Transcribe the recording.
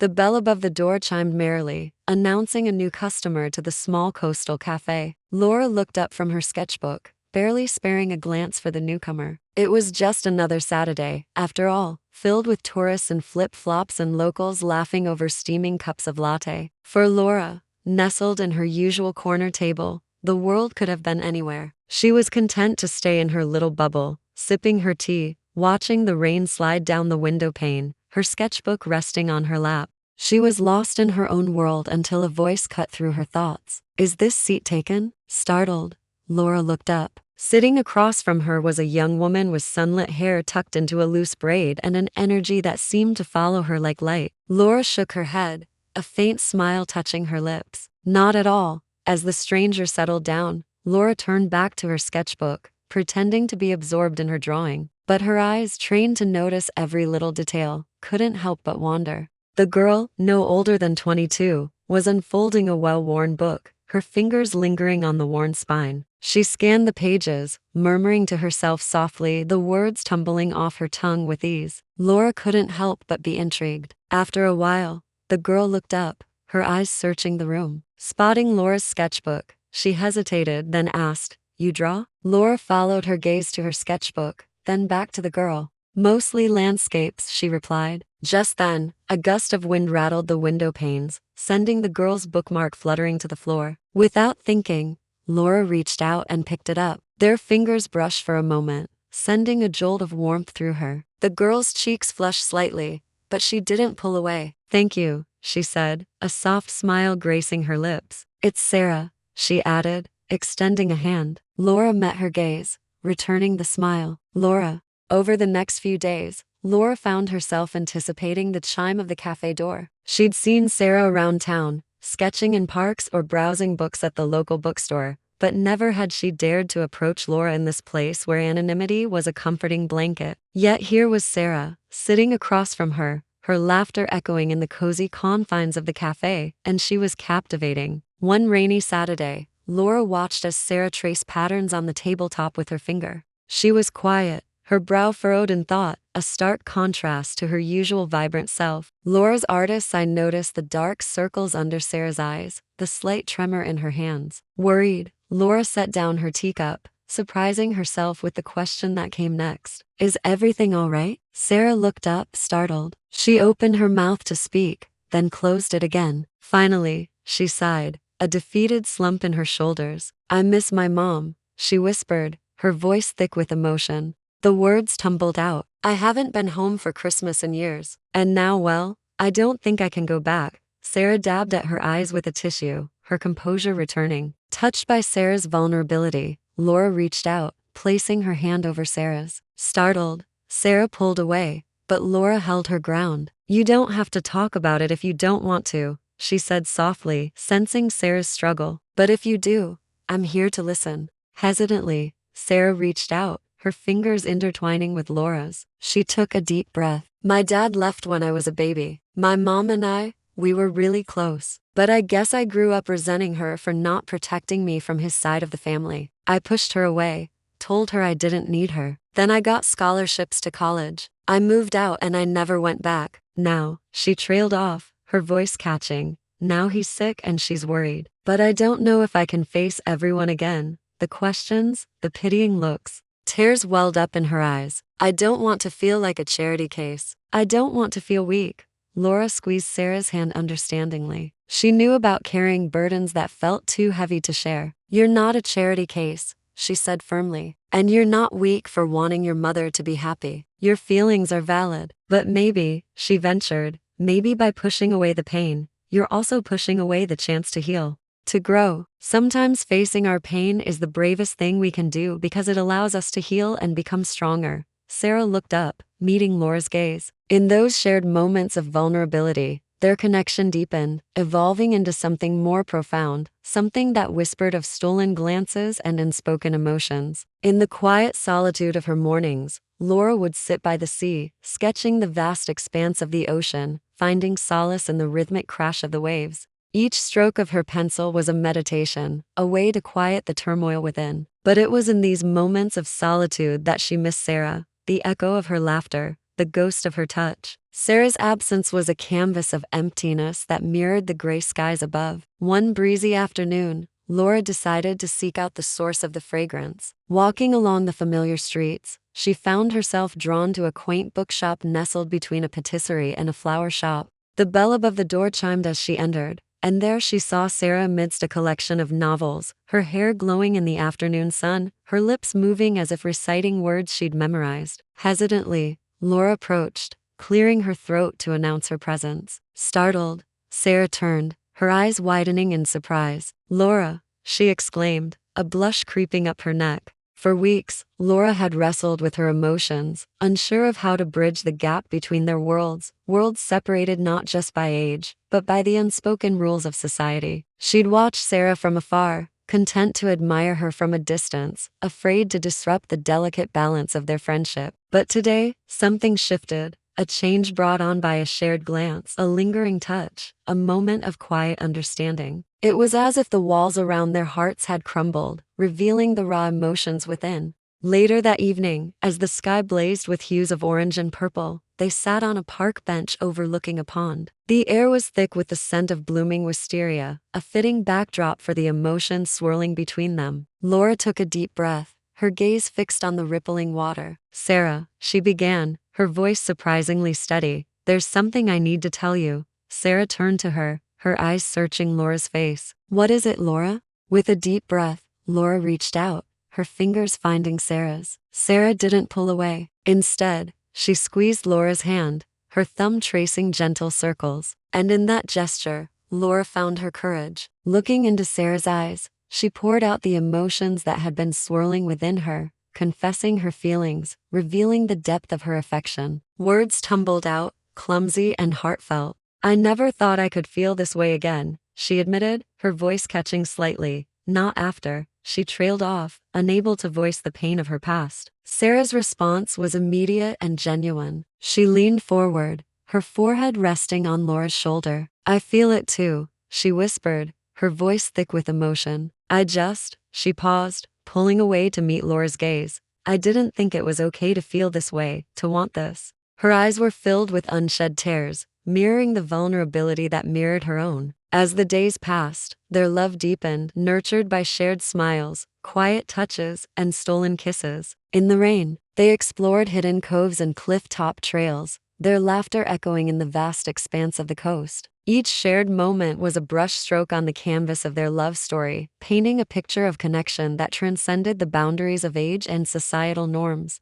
The bell above the door chimed merrily, announcing a new customer to the small coastal café. Laura looked up from her sketchbook, barely sparing a glance for the newcomer. It was just another Saturday, after all, filled with tourists in flip-flops and locals laughing over steaming cups of latte. For Laura, nestled in her usual corner table, the world could have been anywhere. She was content to stay in her little bubble, sipping her tea, watching the rain slide down the window pane, her sketchbook resting on her lap. She was lost in her own world until a voice cut through her thoughts. "Is this seat taken?" Startled, Laura looked up. Sitting across from her was a young woman with sunlit hair tucked into a loose braid and an energy that seemed to follow her like light. Laura shook her head, a faint smile touching her lips. Not at all. As the stranger settled down, Laura turned back to her sketchbook, pretending to be absorbed in her drawing. But her eyes, trained to notice every little detail, couldn't help but wander. The girl, no older than 22, was unfolding a well-worn book, her fingers lingering on the worn spine. She scanned the pages, murmuring to herself softly, the words tumbling off her tongue with ease. Laura couldn't help but be intrigued. After a while, the girl looked up, her eyes searching the room. Spotting Laura's sketchbook, she hesitated, then asked, "You draw?" Laura followed her gaze to her sketchbook, then back to the girl. "Mostly landscapes," she replied. Just then, a gust of wind rattled the window panes, sending the girl's bookmark fluttering to the floor. Without thinking, Laura reached out and picked it up. Their fingers brushed for a moment, sending a jolt of warmth through her. The girl's cheeks flushed slightly, but she didn't pull away. "Thank you," she said, a soft smile gracing her lips. "It's Sarah," she added, extending a hand. Laura met her gaze, returning the smile. Laura. Over the next few days, Laura found herself anticipating the chime of the cafe door. She'd seen Sarah around town, sketching in parks or browsing books at the local bookstore, but never had she dared to approach Laura in this place where anonymity was a comforting blanket. Yet here was Sarah, sitting across from her, her laughter echoing in the cozy confines of the cafe, and she was captivating. One rainy Saturday, Laura watched as Sarah traced patterns on the tabletop with her finger. She was quiet, her brow furrowed in thought, a stark contrast to her usual vibrant self. Laura's artist's eye noticed the dark circles under Sarah's eyes, the slight tremor in her hands. Worried, Laura set down her teacup, surprising herself with the question that came next. "Is everything all right?" Sarah looked up, startled. She opened her mouth to speak, then closed it again. Finally, she sighed, a defeated slump in her shoulders. "I miss my mom," she whispered, her voice thick with emotion. The words tumbled out. "I haven't been home for Christmas in years. And now, well, I don't think I can go back." Sarah dabbed at her eyes with a tissue, her composure returning. Touched by Sarah's vulnerability, Laura reached out, placing her hand over Sarah's. Startled, Sarah pulled away, but Laura held her ground. "You don't have to talk about it if you don't want to," she said softly, sensing Sarah's struggle. "But if you do, I'm here to listen." Hesitantly, Sarah reached out, her fingers intertwining with Laura's. She took a deep breath. "My dad left when I was a baby. My mom and we were really close. But I guess I grew up resenting her for not protecting me from his side of the family. I pushed her away, told her I didn't need her. Then I got scholarships to college. I moved out and I never went back. Now," she trailed off, her voice catching, "now he's sick and she's worried. But I don't know if I can face everyone again." The questions, the pitying looks. Tears welled up in her eyes. "I don't want to feel like a charity case. I don't want to feel weak." Laura squeezed Sarah's hand understandingly. She knew about carrying burdens that felt too heavy to share. "You're not a charity case," she said firmly. "And you're not weak for wanting your mother to be happy. Your feelings are valid. But maybe," she ventured, "maybe by pushing away the pain, you're also pushing away the chance to heal. To grow." Sometimes facing our pain is the bravest thing we can do because it allows us to heal and become stronger. Sarah looked up, meeting Laura's gaze. In those shared moments of vulnerability, their connection deepened, evolving into something more profound, something that whispered of stolen glances and unspoken emotions. In the quiet solitude of her mornings, Laura would sit by the sea, sketching the vast expanse of the ocean, finding solace in the rhythmic crash of the waves. Each stroke of her pencil was a meditation, a way to quiet the turmoil within. But it was in these moments of solitude that she missed Sarah, the echo of her laughter, the ghost of her touch. Sarah's absence was a canvas of emptiness that mirrored the gray skies above. One breezy afternoon, Laura decided to seek out the source of the fragrance. Walking along the familiar streets, she found herself drawn to a quaint bookshop nestled between a patisserie and a flower shop. The bell above the door chimed as she entered, and there she saw Sarah amidst a collection of novels, her hair glowing in the afternoon sun, her lips moving as if reciting words she'd memorized. Hesitantly, Laura approached, clearing her throat to announce her presence. Startled, Sarah turned, her eyes widening in surprise. "Laura," she exclaimed, a blush creeping up her neck. For weeks, Laura had wrestled with her emotions, unsure of how to bridge the gap between their worlds separated not just by age, but by the unspoken rules of society. She'd watched Sarah from afar, content to admire her from a distance, afraid to disrupt the delicate balance of their friendship. But today, something shifted. A change brought on by a shared glance, a lingering touch, a moment of quiet understanding. It was as if the walls around their hearts had crumbled, revealing the raw emotions within. Later that evening, as the sky blazed with hues of orange and purple, they sat on a park bench overlooking a pond. The air was thick with the scent of blooming wisteria, a fitting backdrop for the emotions swirling between them. Laura took a deep breath, her gaze fixed on the rippling water. "Sarah," she began, her voice surprisingly steady, "there's something I need to tell you." Sarah turned to her, her eyes searching Laura's face. "What is it, Laura?" With a deep breath, Laura reached out, her fingers finding Sarah's. Sarah didn't pull away. Instead, she squeezed Laura's hand, her thumb tracing gentle circles. And in that gesture, Laura found her courage. Looking into Sarah's eyes, she poured out the emotions that had been swirling within her, confessing her feelings, revealing the depth of her affection. Words tumbled out, clumsy and heartfelt. "I never thought I could feel this way again," she admitted, her voice catching slightly. "Not after." She trailed off, unable to voice the pain of her past. Sarah's response was immediate and genuine. She leaned forward, her forehead resting on Laura's shoulder. "I feel it too," she whispered, her voice thick with emotion. She paused, pulling away to meet Laura's gaze. "I didn't think it was okay to feel this way, to want this." Her eyes were filled with unshed tears, mirroring the vulnerability that mirrored her own. As the days passed, their love deepened, nurtured by shared smiles, quiet touches, and stolen kisses. In the rain, they explored hidden coves and cliff-top trails, their laughter echoing in the vast expanse of the coast. Each shared moment was a brushstroke on the canvas of their love story, painting a picture of connection that transcended the boundaries of age and societal norms.